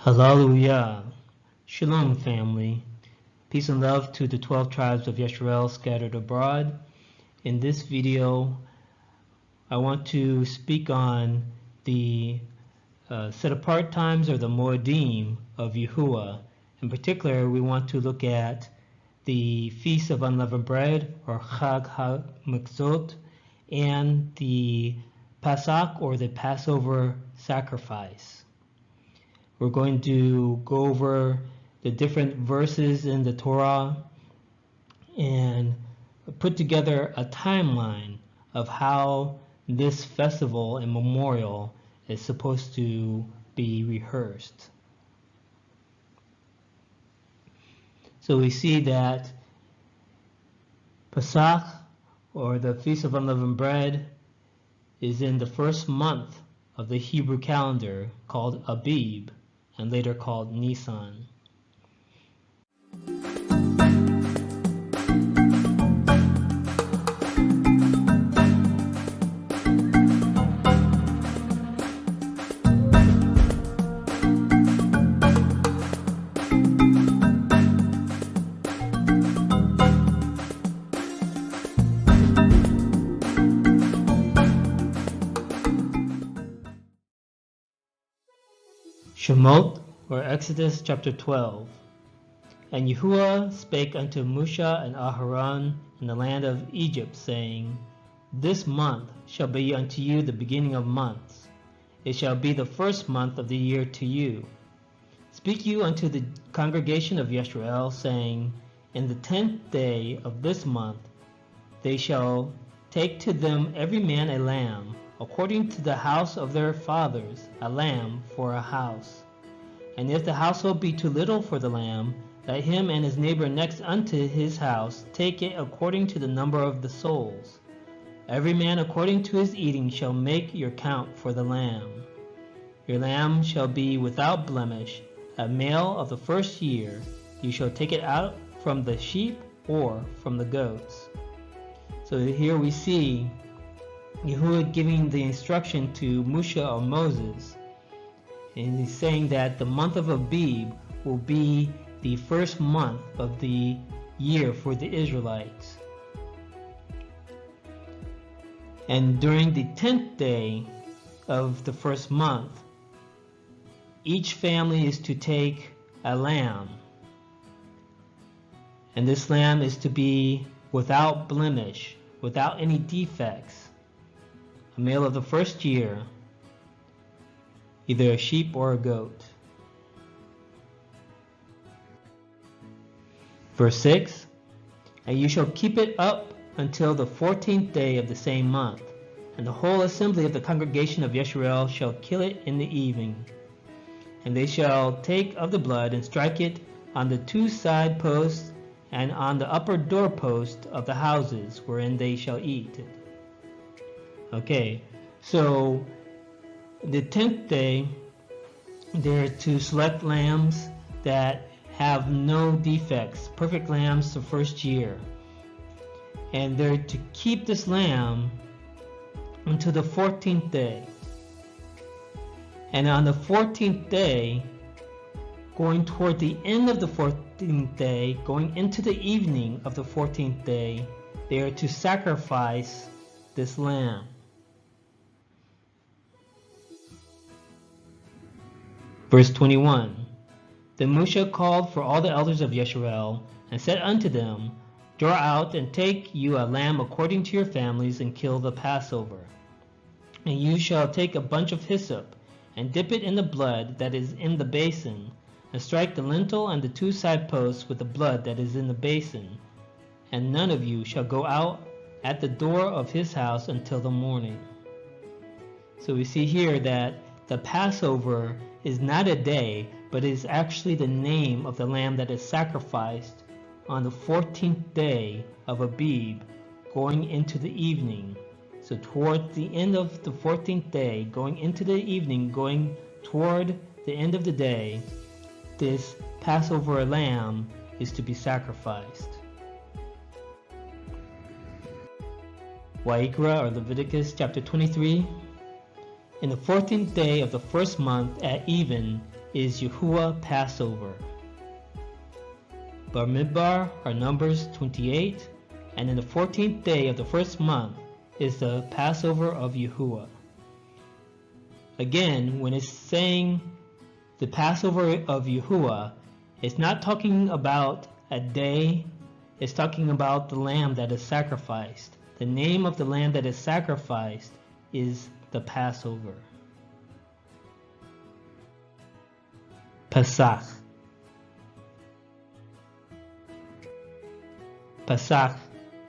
Hallelujah. Shalom, family. Peace and love to the 12 tribes of Yisrael scattered abroad. In this video, I want to speak on the set-apart times, or the Moedim of Yahuwah. In particular, we want to look at the Feast of Unleavened Bread, or Chag HaMitzvot, and the Pasach, or the Passover sacrifice. We're going to go over the different verses in the Torah and put together a timeline of how this festival and memorial is supposed to be rehearsed. So we see that Pesach, or the Feast of Unleavened Bread, is in the first month of the Hebrew calendar, called Abib, and later called Nisan. Shemot, or Exodus chapter 12. And Yahuwah spake unto Moshe and Aharon in the land of Egypt, saying, This month shall be unto you the beginning of months. It shall be the first month of the year to you. Speak you unto the congregation of Yisrael, saying, In the 10th day of this month they shall take to them every man a lamb, according to the house of their fathers, a lamb for a house. And if the household be too little for the lamb, let him and his neighbor next unto his house take it according to the number of the souls. Every man according to his eating shall make your count for the lamb. Your lamb shall be without blemish, a male of the first year. You shall take it out from the sheep or from the goats. So here we see Yahuwah giving the instruction to Moshe or Moses, and he's saying that the month of Abib will be the first month of the year for the Israelites. And during the 10th day of the first month, each family is to take a lamb, and this lamb is to be without blemish, without any defects, a male of the first year, either a sheep or a goat. Verse 6, And you shall keep it up until the 14th day of the same month, and the whole assembly of the congregation of Yisrael shall kill it in the evening. And they shall take of the blood and strike it on the two side posts and on the upper doorpost of the houses wherein they shall eat it. Okay, so the 10th day, they're to select lambs that have no defects, perfect lambs the first year. And they're to keep this lamb until the 14th day. And on the 14th day, going toward the end of the 14th day, going into the evening of the 14th day, they are to sacrifice this lamb. Verse 21, Then Moshe called for all the elders of Yisrael, and said unto them, Draw out and take you a lamb according to your families, and kill the Passover. And you shall take a bunch of hyssop, and dip it in the blood that is in the basin, and strike the lintel and the two side posts with the blood that is in the basin. And none of you shall go out at the door of his house until the morning. So we see here that the Passover is not a day, but is actually the name of the lamb that is sacrificed on the 14th day of Abib, going into the evening. So toward the end of the 14th day, going into the evening, going toward the end of the day, this Passover lamb is to be sacrificed. Wa'ikra, or Leviticus chapter 23. In the 14th day of the first month at even is Yahuwah Passover. Bamidbar are Numbers 28, and in the 14th day of the first month is the Passover of Yahuwah. Again, when it's saying the Passover of Yahuwah, it's not talking about a day, it's talking about the lamb that is sacrificed. The name of the lamb that is sacrificed is the Passover. Pesach. Pesach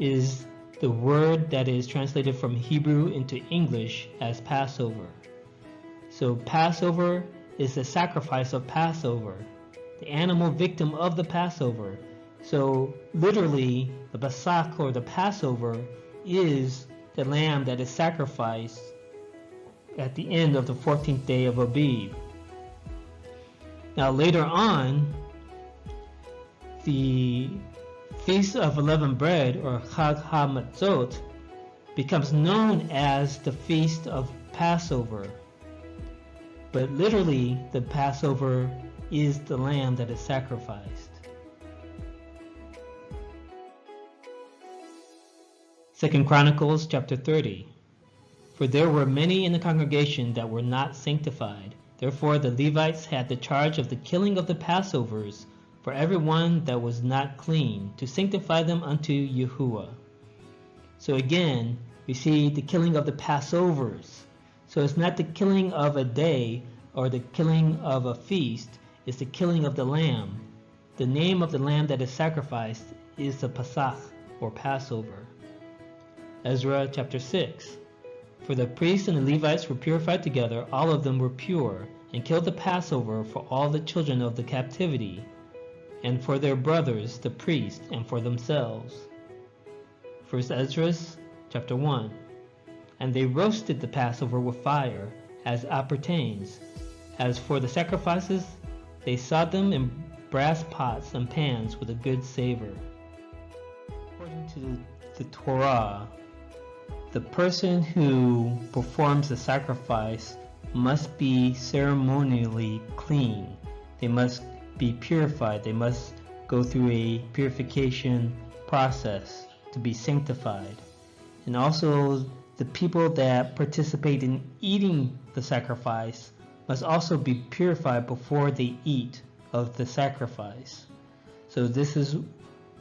is the word that is translated from Hebrew into English as Passover. So Passover is the sacrifice of Passover, the animal victim of the Passover. So literally, the Pesach or the Passover is the lamb that is sacrificed at the end of the 14th day of Abib. Now later on, the Feast of Unleavened Bread, or Chag HaMatzot, becomes known as the Feast of Passover. But literally, the Passover is the lamb that is sacrificed. 2 Chronicles chapter 30. For there were many in the congregation that were not sanctified. Therefore the Levites had the charge of the killing of the Passovers for everyone that was not clean, to sanctify them unto Yahuwah. So again, we see the killing of the Passovers. So it's not the killing of a day or the killing of a feast, it's the killing of the lamb. The name of the lamb that is sacrificed is the Pesach, or Passover. Ezra chapter 6. For the priests and the Levites were purified together, all of them were pure, and killed the Passover for all the children of the captivity, and for their brothers the priests, and for themselves. 1 Ezra chapter 1. And they roasted the Passover with fire, as appertains. As for the sacrifices, they sawed them in brass pots and pans with a good savor. According to the Torah, the person who performs the sacrifice must be ceremonially clean. They must be purified. They must go through a purification process to be sanctified. And also, the people that participate in eating the sacrifice must also be purified before they eat of the sacrifice. So this is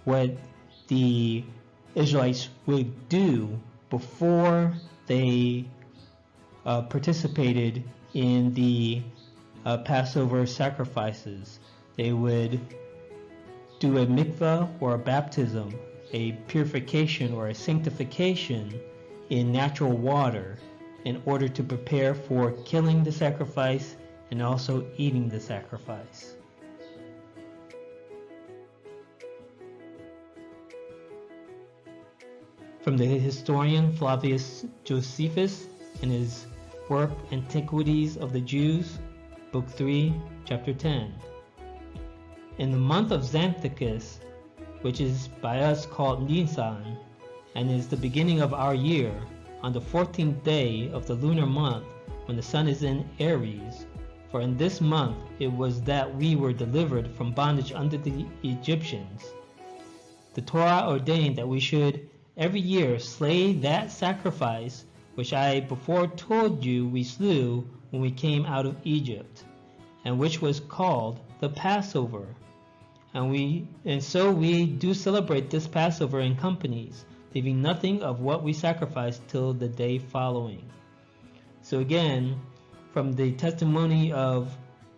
what the Israelites would do before they participated in the Passover sacrifices. They would do a mikvah or a baptism, a purification or a sanctification in natural water in order to prepare for killing the sacrifice and also eating the sacrifice. From the historian Flavius Josephus in his work Antiquities of the Jews, Book 3, Chapter 10. In the month of Xanthicus, which is by us called Nisan, and is the beginning of our year, on the 14th day of the lunar month, when the sun is in Aries, for in this month it was that we were delivered from bondage under the Egyptians. The Torah ordained that we should every year slay that sacrifice which I before told you we slew when we came out of Egypt, and which was called the Passover. And so we do celebrate this Passover in companies, leaving nothing of what we sacrificed till the day following. So again, from the testimony of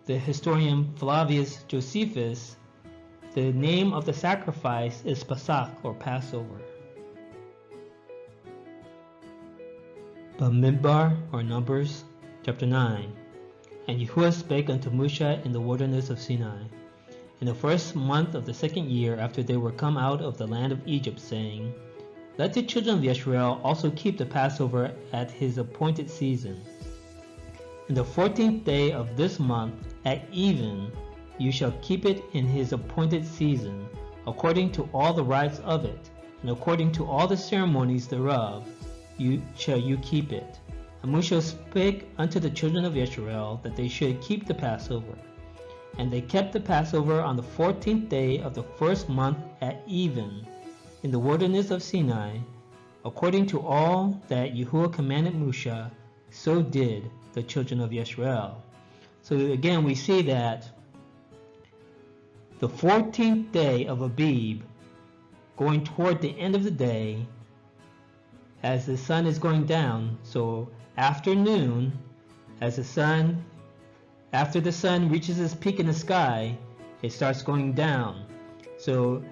the historian Flavius Josephus, the name of the sacrifice is Pesach, or Passover. Bamidbar, or Numbers, chapter 9. And Yahuwah spake unto Moshe in the wilderness of Sinai, in the first month of the second year after they were come out of the land of Egypt, saying, Let the children of Israel also keep the Passover at his appointed season. In the 14th day of this month at even you shall keep it in his appointed season, according to all the rites of it, and according to all the ceremonies thereof, you keep it. And Moshe spake unto the children of Israel that they should keep the Passover. And they kept the Passover on the 14th day of the first month at even, in the wilderness of Sinai, according to all that Yahuwah commanded Moshe, so did the children of Israel. So again, we see that the 14th day of Abib, going toward the end of the day, as the sun is going down, so afternoon, after the sun reaches its peak in the sky, it starts going down. So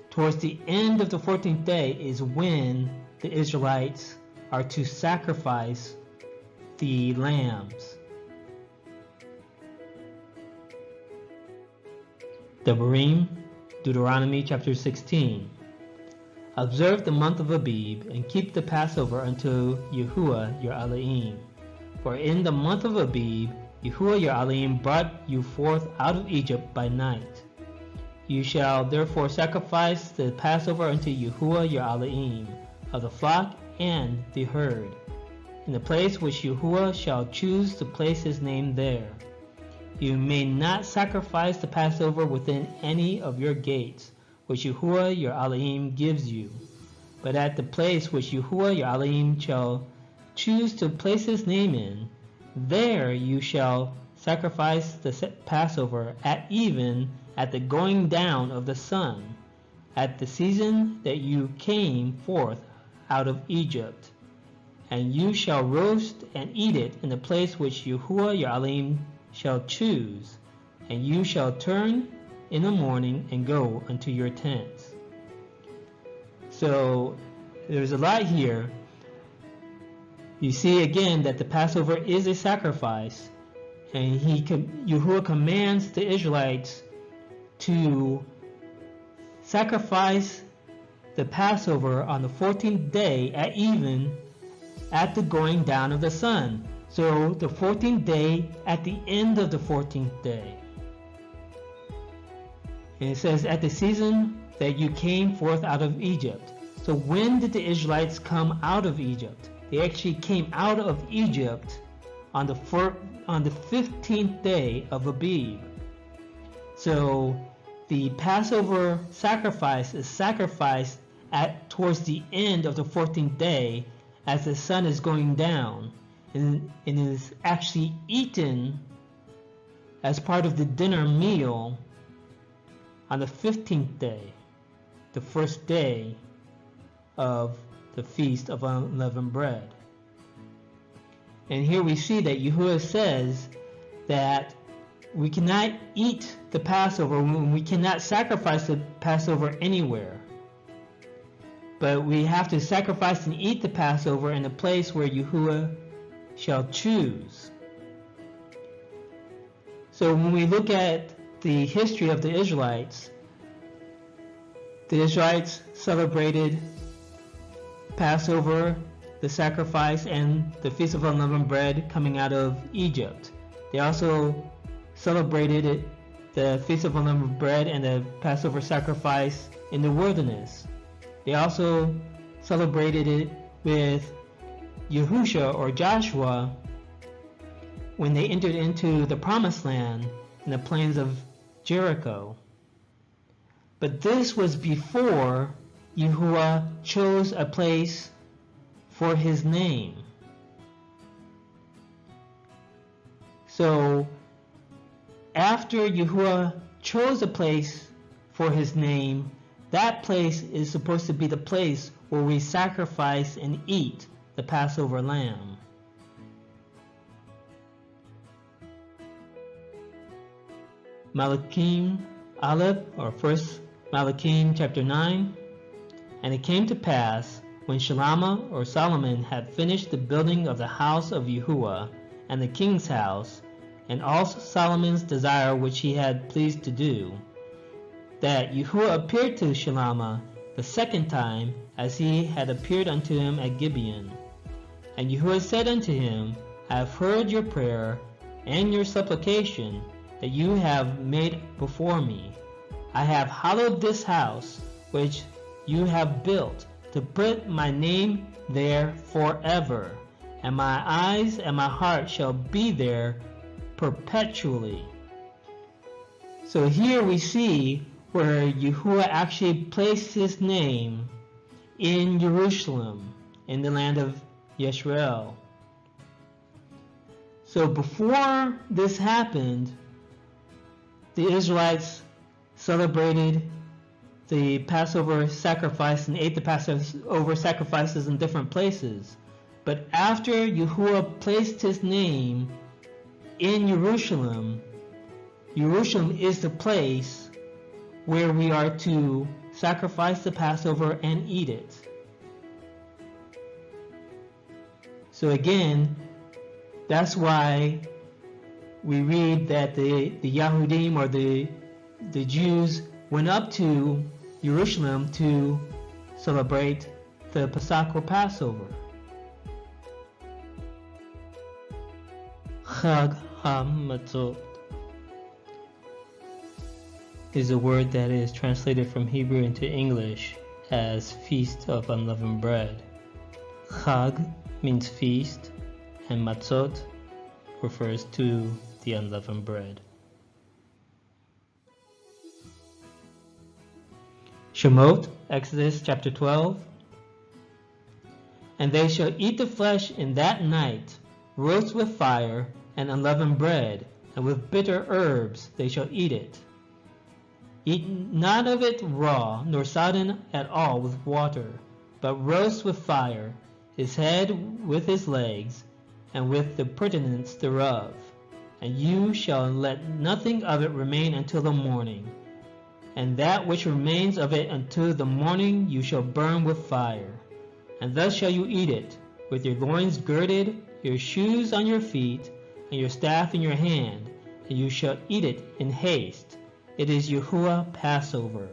towards the end of the 14th day is when the Israelites are to sacrifice the lambs. Devarim, Deuteronomy chapter 16. Observe the month of Abib, and keep the Passover unto Yahuwah your Elohim. For in the month of Abib, Yahuwah your Elohim brought you forth out of Egypt by night. You shall therefore sacrifice the Passover unto Yahuwah your Elohim, of the flock and the herd, in the place which Yahuwah shall choose to place his name there. You may not sacrifice the Passover within any of your gates, which Yahuwah your Elohim gives you, but at the place which Yahuwah your Elohim shall choose to place his name in, there you shall sacrifice the Passover at even at the going down of the sun, at the season that you came forth out of Egypt. And you shall roast and eat it in the place which Yahuwah your Elohim shall choose, and you shall turn in the morning and go unto your tents. So there's a lot here. You see again that the Passover is a sacrifice, and Yahuwah commands the Israelites to sacrifice the Passover on the 14th day at even at the going down of the sun. So the 14th day at the end of the 14th day. And it says, at the season that you came forth out of Egypt. So when did the Israelites come out of Egypt? They actually came out of Egypt on the 15th day of Abib. So the Passover sacrifice is sacrificed towards the end of the 14th day as the sun is going down, and is actually eaten as part of the dinner meal on the 15th day, the first day of the Feast of Unleavened Bread. And here we see that Yahuwah says that we cannot eat the Passover, we cannot sacrifice the Passover anywhere. But we have to sacrifice and eat the Passover in a place where Yahuwah shall choose. So when we look at the history of the Israelites celebrated Passover, the sacrifice, and the Feast of Unleavened Bread coming out of Egypt. They also celebrated the Feast of Unleavened Bread and the Passover sacrifice in the wilderness. They also celebrated it with Yahusha or Joshua when they entered into the Promised Land in the plains of Jericho. But this was before Yahuwah chose a place for his name. So after Yahuwah chose a place for his name, that place is supposed to be the place where we sacrifice and eat the Passover lamb. Malachim Aleph, or 1 Malachim chapter 9. And it came to pass, when Shalom or Solomon had finished the building of the house of Yahuwah, and the king's house, and all Solomon's desire which he had pleased to do, that Yahuwah appeared to Shalom the second time, as he had appeared unto him at Gibeon. And Yahuwah said unto him, I have heard your prayer and your supplication that you have made before me. I have hallowed this house which you have built, to put my name there forever. and my eyes and my heart shall be there perpetually. So here we see where Yahuwah actually placed his name in Jerusalem, in the land of Yisrael. So before this happened, the Israelites celebrated the Passover sacrifice and ate the Passover sacrifices in different places. But after Yahuwah placed his name in Jerusalem, Jerusalem is the place where we are to sacrifice the Passover and eat it. So again, that's why we read that the Yahudim, or the Jews, went up to Jerusalem to celebrate the Pesach or Passover. Chag HaMatzot is a word that is translated from Hebrew into English as Feast of Unleavened Bread. Chag means feast, and Matzot refers to the unleavened bread. Shemot, Exodus chapter 12. And they shall eat the flesh in that night, roast with fire, and unleavened bread, and with bitter herbs they shall eat it. Eat not of it raw, nor sodden at all with water, but roast with fire, his head with his legs, and with the purtenance thereof. And you shall let nothing of it remain until the morning. And that which remains of it until the morning you shall burn with fire. And thus shall you eat it, with your loins girded, your shoes on your feet, and your staff in your hand, and you shall eat it in haste. It is Yahuwah Passover.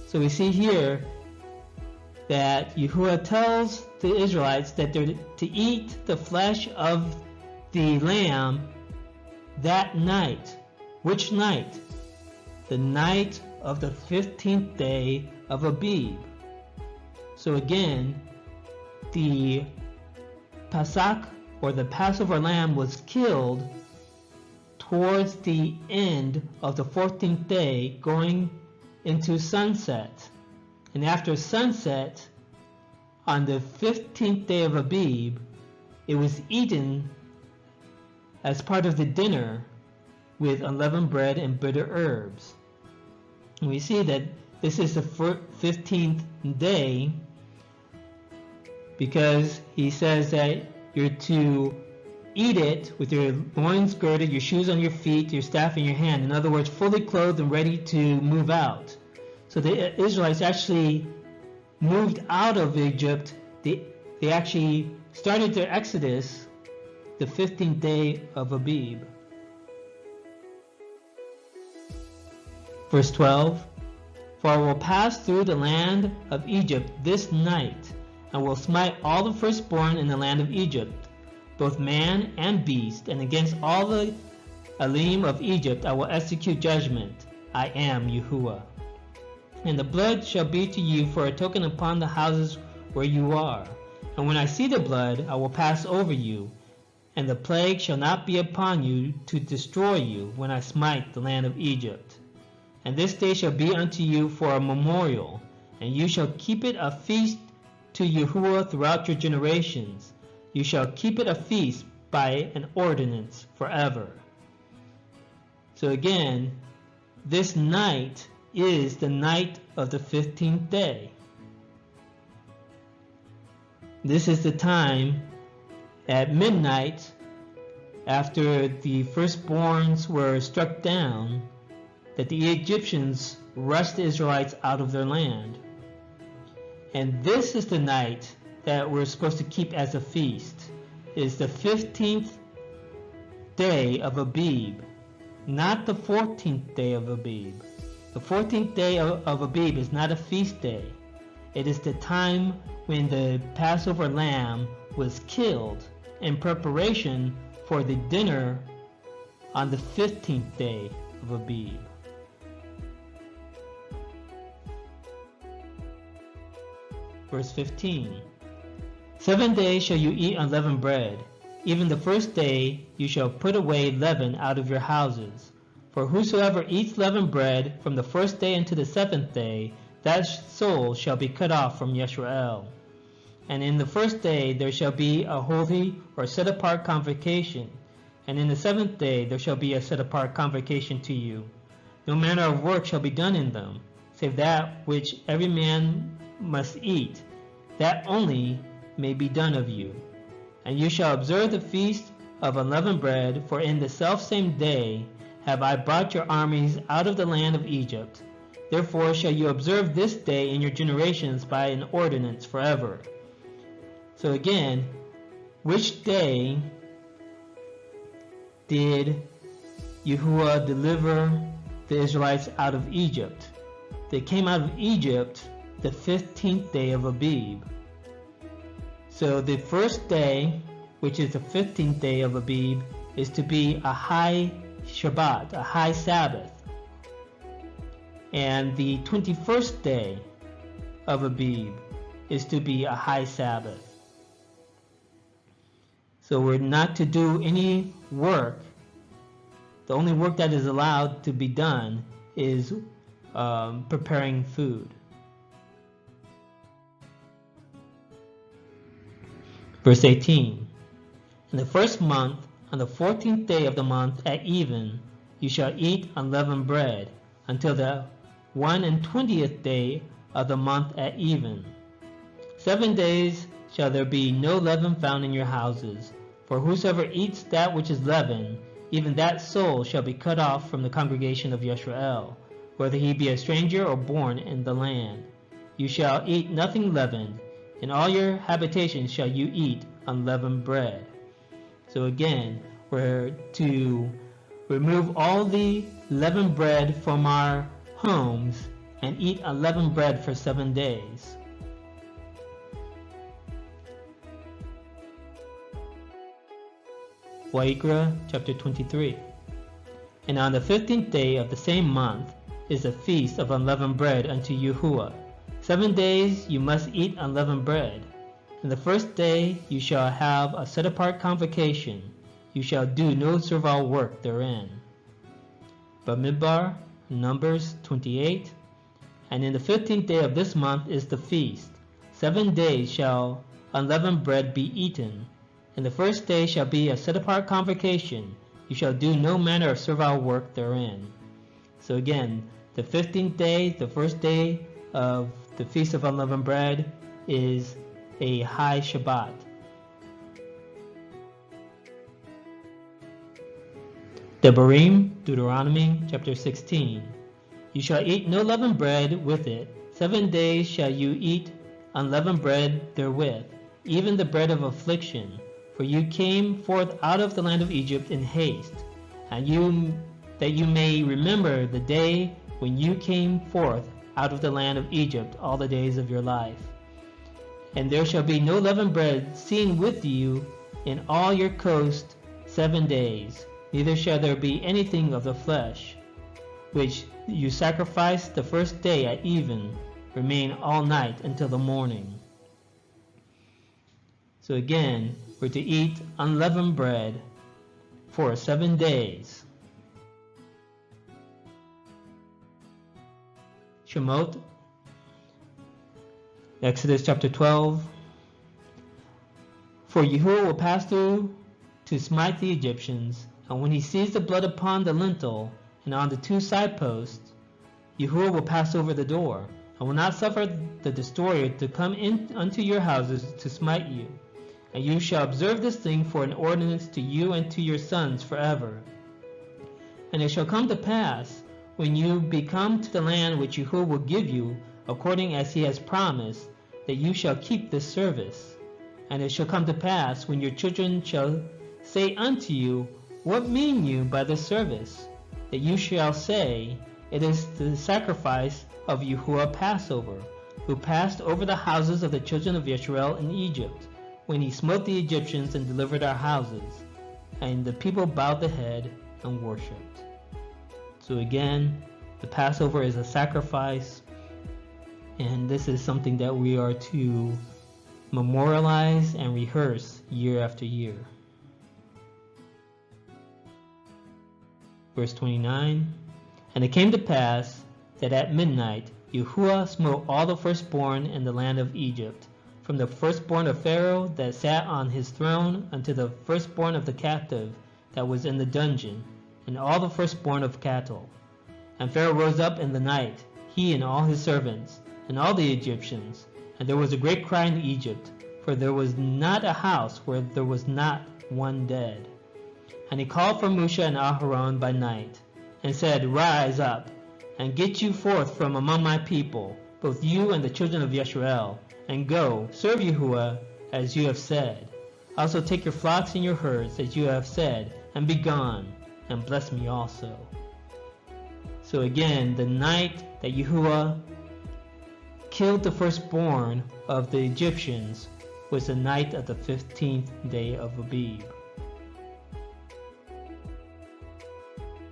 So we see here that Yahuwah tells the Israelites that they're to eat the flesh of the lamb that night. Which night? The night of the 15th day of Abib. So again, the Pesach, or the Passover lamb, was killed towards the end of the 14th day, going into sunset. And after sunset, on the 15th day of Abib, it was eaten as part of the dinner with unleavened bread and bitter herbs. And we see that this is the 15th day because he says that you're to eat it with your loins girded, your shoes on your feet, your staff in your hand. In other words, fully clothed and ready to move out. So the Israelites actually moved out of Egypt. They actually started their exodus the 15th day of Abib. Verse 12, For I will pass through the land of Egypt this night, and will smite all the firstborn in the land of Egypt, both man and beast, and against all the Elim of Egypt I will execute judgment. I am Yahuwah. And the blood shall be to you for a token upon the houses where you are. And when I see the blood, I will pass over you, and the plague shall not be upon you to destroy you when I smite the land of Egypt. And this day shall be unto you for a memorial, and you shall keep it a feast to Yahuwah throughout your generations. You shall keep it a feast by an ordinance forever. So again, this night is the night of the 15th day. This is the time at midnight, after the firstborns were struck down, that the Egyptians rushed the Israelites out of their land. And this is the night that we're supposed to keep as a feast. It is the 15th day of Abib, not the 14th day of Abib. The 14th day of Abib is not a feast day. It is the time when the Passover lamb was killed in preparation for the dinner on the 15th day of Abib. Verse 15. 7 days shall you eat unleavened bread. Even the first day you shall put away leaven out of your houses. For whosoever eats leavened bread from the first day unto the 7th day, that soul shall be cut off from Yisrael. And in the first day there shall be a holy or set-apart convocation, and in the 7th day there shall be a set-apart convocation to you. No manner of work shall be done in them, save that which every man must eat, that only may be done of you. And you shall observe the feast of unleavened bread, for in the selfsame day have I brought your armies out of the land of Egypt. Therefore shall you observe this day in your generations by an ordinance forever. So again, which day did Yahuwah deliver the Israelites out of Egypt? They came out of Egypt the 15th day of Abib. So the first day, which is the 15th day of Abib, is to be a high Shabbat, a high Sabbath. And the 21st day of Abib is to be a high Sabbath. So we're not to do any work. The only work that is allowed to be done is preparing food. Verse 18. In the first month, on the 14th day of the month at even, you shall eat unleavened bread, until the 21st day of the month at even. 7 days shall there be no leaven found in your houses, for whosoever eats that which is leavened, even that soul shall be cut off from the congregation of Yisrael, whether he be a stranger or born in the land. You shall eat nothing leavened. In all your habitations shall you eat unleavened bread. So again, we're to remove all the leavened bread from our homes and eat unleavened bread for 7 days. Wa'ikra chapter 23. And on the 15th day of the same month is a feast of unleavened bread unto Yahuwah. 7 days you must eat unleavened bread. And the first day you shall have a set-apart convocation. You shall do no servile work therein. Bamidbar, Numbers 28. And in the 15th day of this month is the feast. 7 days shall unleavened bread be eaten. And the first day shall be a set-apart convocation. You shall do no manner of servile work therein. So again, the 15th day, the first day of the Feast of Unleavened Bread, is a high Shabbat. Devarim, Deuteronomy chapter 16. You shall eat no leavened bread with it. 7 days shall you eat unleavened bread therewith, even the bread of affliction. For you came forth out of the land of Egypt in haste, and that you may remember the day when you came forth out of the land of Egypt all the days of your life. And there shall be no leavened bread seen with you in all your coast 7 days, neither shall there be anything of the flesh, which you sacrifice the first day at even, remain all night until the morning. So again, we're to eat unleavened bread for 7 days. Shemot, Exodus chapter 12. For Yahuwah will pass through to smite the Egyptians, and when he sees the blood upon the lintel and on the 2 side posts, Yahuwah will pass over the door, and will not suffer the destroyer to come in unto your houses to smite you. And you shall observe this thing for an ordinance to you and to your sons forever. And it shall come to pass, when you be come to the land which Yahuwah will give you, according as he has promised, that you shall keep this service. And it shall come to pass, when your children shall say unto you, What mean you by this service? That you shall say, It is the sacrifice of Yahuwah Passover, who passed over the houses of the children of Israel in Egypt, when he smote the Egyptians and delivered our houses. And the people bowed the head and worshipped. So again, the Passover is a sacrifice, and this is something that we are to memorialize and rehearse year after year. Verse 29, and it came to pass that at midnight Yahuwah smote all the firstborn in the land of Egypt, from the firstborn of Pharaoh that sat on his throne unto the firstborn of the captive that was in the dungeon, and all the firstborn of cattle. And Pharaoh rose up in the night, he and all his servants, and all the Egyptians, and there was a great cry in Egypt, for there was not a house where there was not one dead. And he called for Moshe and Aharon by night, and said, Rise up, and get you forth from among my people, both you and the children of Yisrael, and go, serve Yahuwah as you have said. Also take your flocks and your herds as you have said, and be gone, and bless me also. So again, the night that Yahuwah killed the firstborn of the Egyptians was the night of the 15th day of Abib.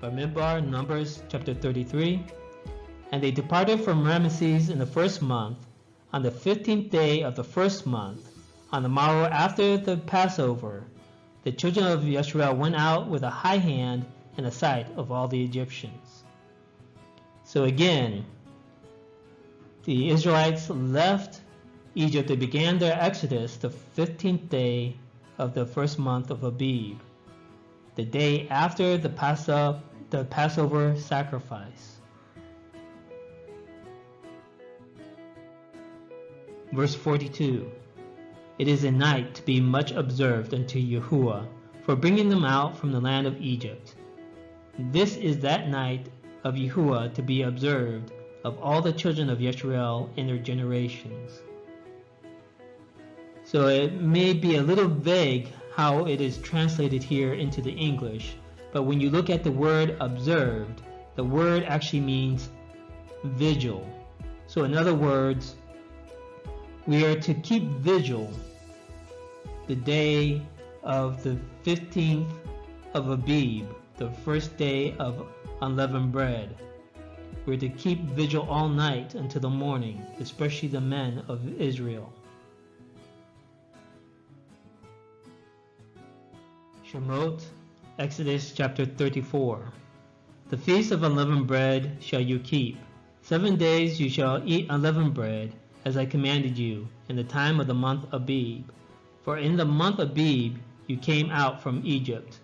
Bamidbar, Numbers chapter 33. And they departed from Ramesses in the first month, on the 15th day of the first month, on the morrow after the Passover. The children of Yisrael went out with a high hand in the sight of all the Egyptians. So again, the Israelites left Egypt. They began their exodus the 15th day of the first month of Abib, the day after the Passover sacrifice. Verse 42. It is a night to be much observed unto Yahuwah, for bringing them out from the land of Egypt. This is that night of Yahuwah to be observed of all the children of Yisrael in their generations. So it may be a little vague how it is translated here into the English, but when you look at the word observed, the word actually means vigil. So in other words, we are to keep vigil the day of the 15th of Abib, the first day of unleavened bread. We're to keep vigil all night until the morning, especially the men of Israel. Shemot, Exodus chapter 34. The feast of unleavened bread shall you keep. 7 days you shall eat unleavened bread, as I commanded you, in the time of the month Abib. For in the month Abib you came out from Egypt.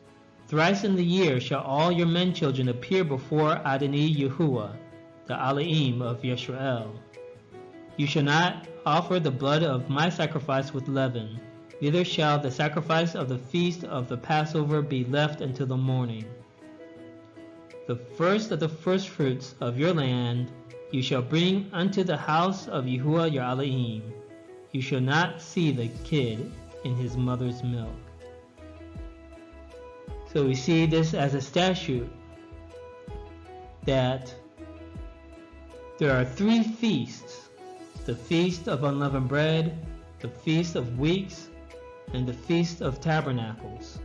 Thrice in the year shall all your men children appear before Adonai Yahuwah, the Elohim of Yisrael. You shall not offer the blood of my sacrifice with leaven, neither shall the sacrifice of the feast of the Passover be left until the morning. The first of the firstfruits of your land you shall bring unto the house of Yahuwah your Elohim. You shall not see the kid in his mother's milk. So we see this as a statute that there are 3 feasts: the Feast of Unleavened Bread, the Feast of Weeks, and the Feast of Tabernacles.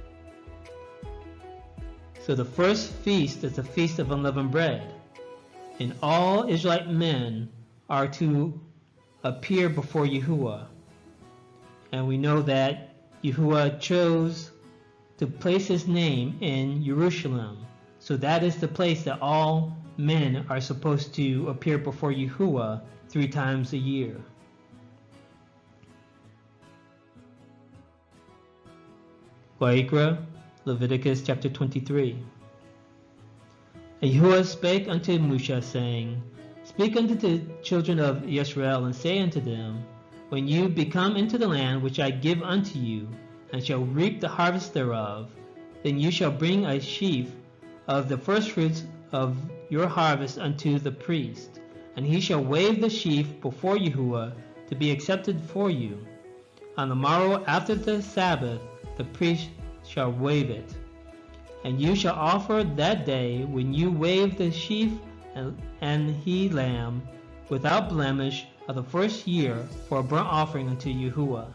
So the first feast is the Feast of Unleavened Bread, and all Israelite men are to appear before Yahuwah. And we know that Yahuwah chose to place his name in Jerusalem, so that is the place that all men are supposed to appear before Yahuwah 3 times a year. Vayikra, Leviticus chapter 23. And Yahuwah spake unto Moshe, saying, Speak unto the children of Yisrael, and say unto them, When you be come into the land which I give unto you, and shall reap the harvest thereof, then you shall bring a sheaf of the firstfruits of your harvest unto the priest, and he shall wave the sheaf before Yahuwah to be accepted for you. On the morrow after the Sabbath the priest shall wave it. And you shall offer that day, when you wave the sheaf, and he lamb without blemish of the first year, for a burnt offering unto Yahuwah.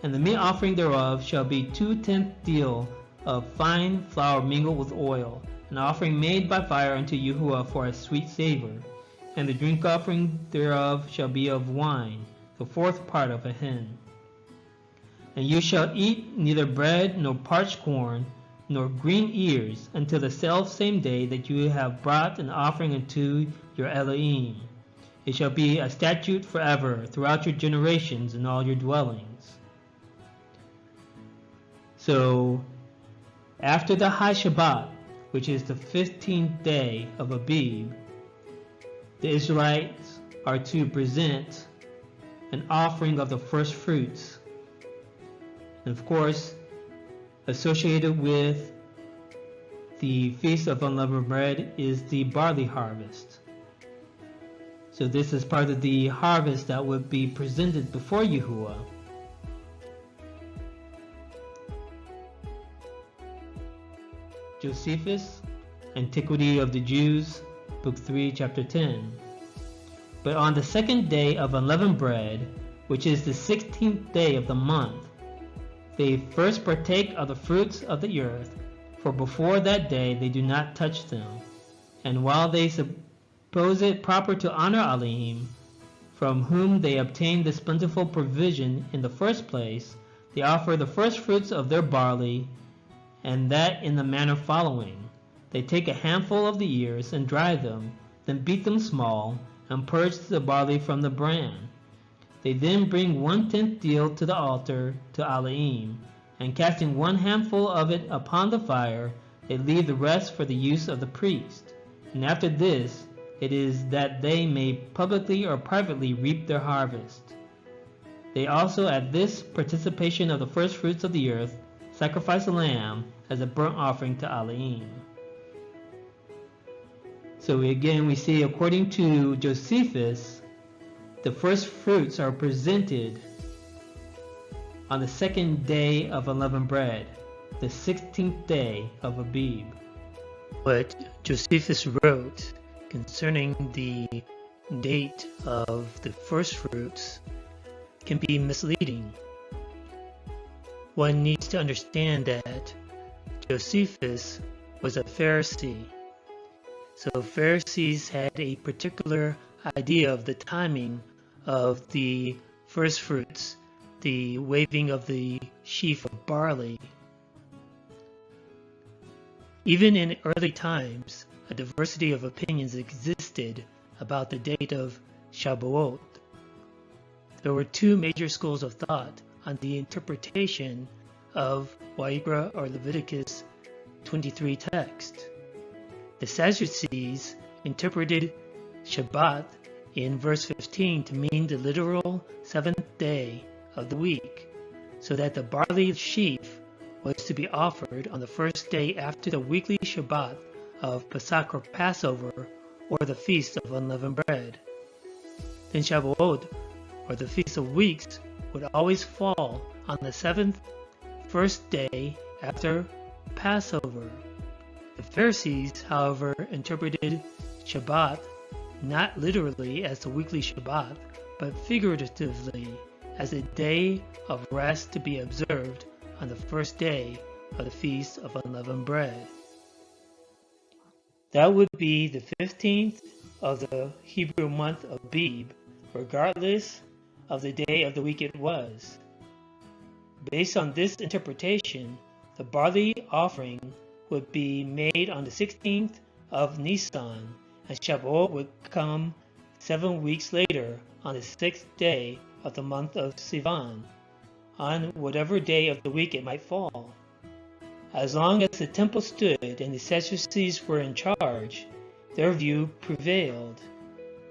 And the meat offering thereof shall be 2/10 deal of fine flour mingled with oil, an offering made by fire unto Yahuwah for a sweet savor. And the drink offering thereof shall be of wine, the 4th part of a hin. And you shall eat neither bread nor parched corn nor green ears until the selfsame day that you have brought an offering unto your Elohim. It shall be a statute forever throughout your generations in all your dwellings. So, after the High Shabbat, which is the 15th day of Abib, the Israelites are to present an offering of the first fruits. And of course, associated with the Feast of Unleavened Bread is the barley harvest. So this is part of the harvest that would be presented before Yahuwah. Josephus, Antiquity of the Jews, Book 3, Chapter 10. But on the second day of unleavened bread, which is the 16th day of the month, they first partake of the fruits of the earth, for before that day they do not touch them. And while they suppose it proper to honor Elohim, from whom they obtain this plentiful provision in the first place, they offer the first fruits of their barley, and that in the manner following. They take a handful of the ears and dry them, then beat them small, and purge the barley from the bran. They then bring 1/10 deal to the altar to Elohim, and casting one handful of it upon the fire, they leave the rest for the use of the priest. And after this, it is that they may publicly or privately reap their harvest. They also at this participation of the first fruits of the earth sacrifice a lamb as a burnt offering to Elohim. So again we see, according to Josephus, the first fruits are presented on the second day of unleavened bread, the 16th day of Abib. What Josephus wrote concerning the date of the first fruits can be misleading. One needs to understand that Josephus was a Pharisee. So Pharisees had a particular idea of the timing of the first fruits, the waving of the sheaf of barley. Even in early times, a diversity of opinions existed about the date of Shavuot. There were two major schools of thought on the interpretation of Wa'ikra or Leviticus 23 text. The Sadducees interpreted Shabbat in verse 15 to mean the literal seventh day of the week, so that the barley sheaf was to be offered on the first day after the weekly Shabbat of Pesach or Passover, or the Feast of Unleavened Bread. Then Shavuot, or the Feast of Weeks, would always fall on the first day after Passover. The Pharisees, however, interpreted Shabbat not literally as the weekly Shabbat, but figuratively as a day of rest to be observed on the first day of the Feast of Unleavened Bread. That would be the 15th of the Hebrew month of Abib, regardless of the day of the week it was. Based on this interpretation, the barley offering would be made on the 16th of Nisan, and Shavuot would come 7 weeks later on the 6th day of the month of Sivan, on whatever day of the week it might fall. As long as the temple stood and the Sadducees were in charge, their view prevailed.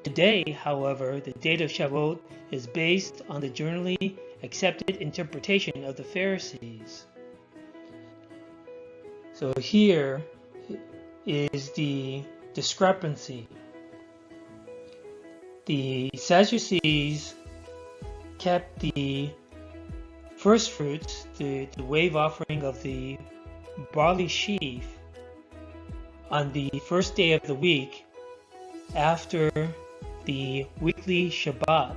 Today, however, the date of Shavuot is based on the generally accepted interpretation of the Pharisees. So here is the discrepancy. The Sadducees kept the first fruits, the wave offering of the barley sheaf, on the first day of the week after the weekly Shabbat,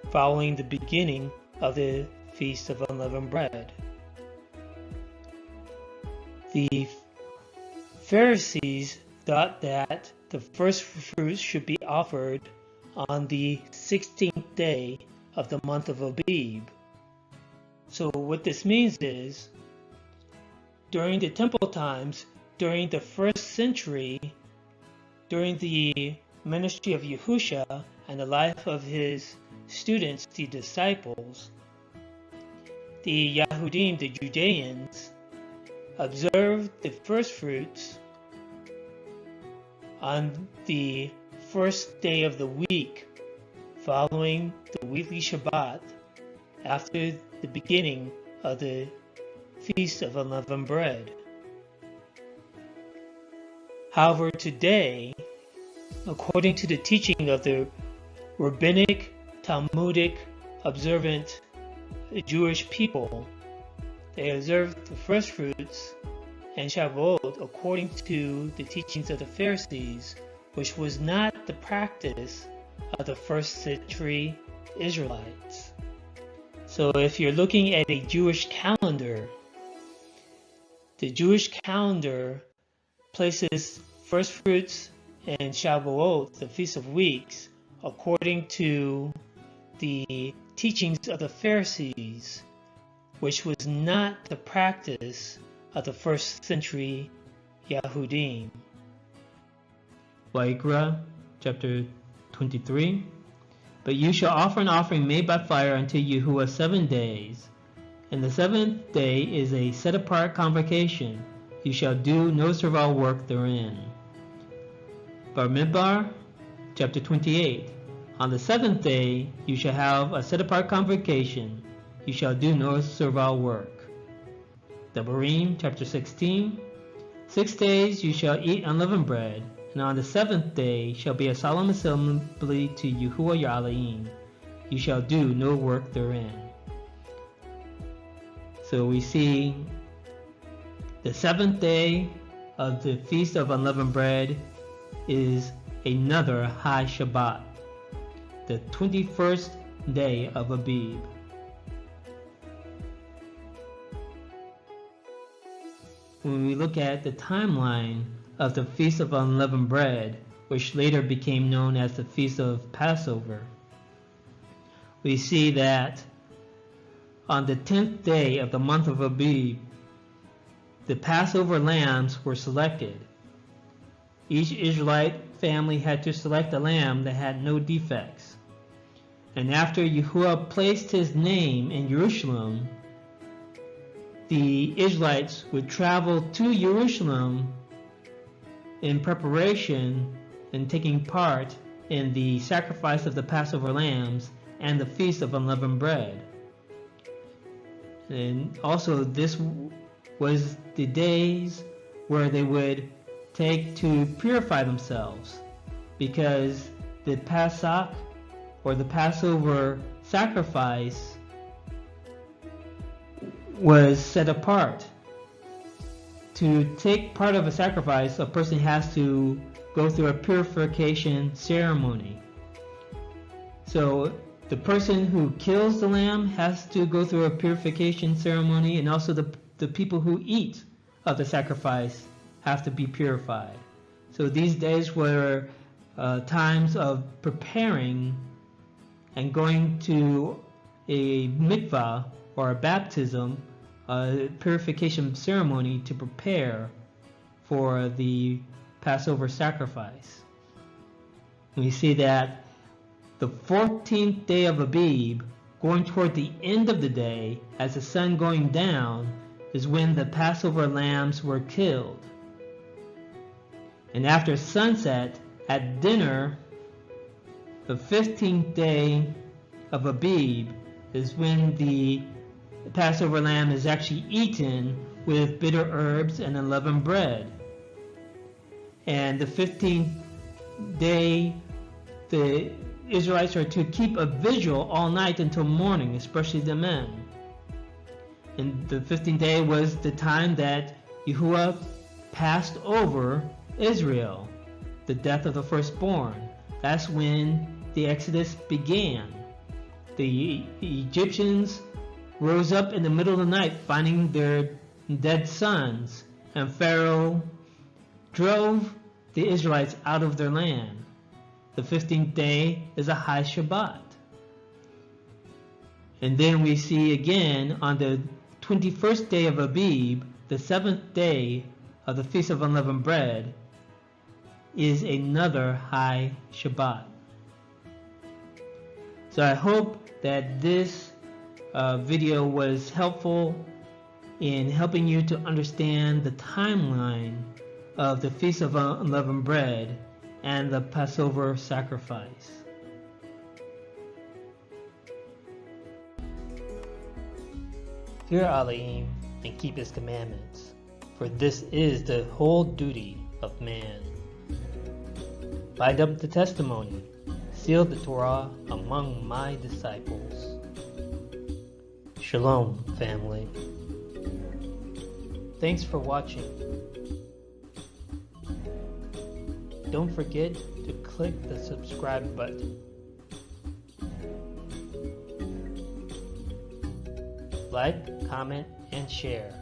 following the beginning of the Feast of Unleavened Bread. The Pharisees thought that the first fruits should be offered on the 16th day of the month of Abib. So what this means is, during the temple times, during the 1st century, during the ministry of Yahusha and the life of his students, the disciples, the Yahudim, the Judeans, observed the first fruits on the first day of the week following the weekly Shabbat after the beginning of the Feast of Unleavened Bread. However, today, according to the teaching of the rabbinic, Talmudic, observant Jewish people, they observe the first fruits and Shavuot according to the teachings of the Pharisees, which was not the practice of the 1st century Israelites. So if you're looking at a Jewish calendar, the Jewish calendar places first fruits and Shavuot, the Feast of Weeks, according to the teachings of the Pharisees, which was not the practice of the 1st century Yahudim. Vayikra, chapter 23. But you shall offer an offering made by fire unto Yahuwah 7 days, and the 7th day is a set-apart convocation. You shall do no servile work therein. Bamidbar, chapter 28. On the 7th day you shall have a set-apart convocation. You shall do no servile work. Devarim, chapter 16. 6 days you shall eat unleavened bread, and on the 7th day shall be a solemn assembly to Yahuwah your Elohim. You shall do no work therein. So we see the 7th day of the Feast of Unleavened Bread is another High Shabbat, the 21st day of Abib. When we look at the timeline of the Feast of Unleavened Bread, which later became known as the Feast of Passover, we see that on the 10th day of the month of Abib, the Passover lambs were selected. Each Israelite family had to select a lamb that had no defects. And after Yahuwah placed his name in Jerusalem, the Israelites would travel to Jerusalem in preparation and taking part in the sacrifice of the Passover lambs and the Feast of Unleavened Bread. And also this was the days where they would take to purify themselves, because the Pasach, or the Passover sacrifice, was set apart. To take part of a sacrifice, a person has to go through a purification ceremony. So the person who kills the lamb has to go through a purification ceremony, and also the people who eat of the sacrifice have to be purified. So these days were times of preparing and going to a mikvah, or a baptism, a purification ceremony to prepare for the Passover sacrifice. We see that the 14th day of Abib, going toward the end of the day, as the sun going down, is when the Passover lambs were killed. And after sunset, at dinner, the 15th day of Abib is when the Passover lamb is actually eaten with bitter herbs and unleavened bread. And the 15th day, the Israelites are to keep a vigil all night until morning, especially the men. And the 15th day was the time that Yahuwah passed over Israel, the death of the firstborn. That's when the Exodus began. The Egyptians rose up in the middle of the night finding their dead sons, and Pharaoh drove the Israelites out of their land. The 15th day is a High Shabbat. And then we see again on the 21st day of Abib, the 7th day of the Feast of Unleavened Bread, is another high Shabbat. So I hope that this video was helpful in helping you to understand the timeline of the Feast of Unleavened Bread and the Passover sacrifice. Fear Elohim and keep his commandments, for this is the whole duty of man. Bind up the testimony, seal the Torah among my disciples. Shalom, family. Thanks for watching. Don't forget to click the subscribe button. Like, comment, and share.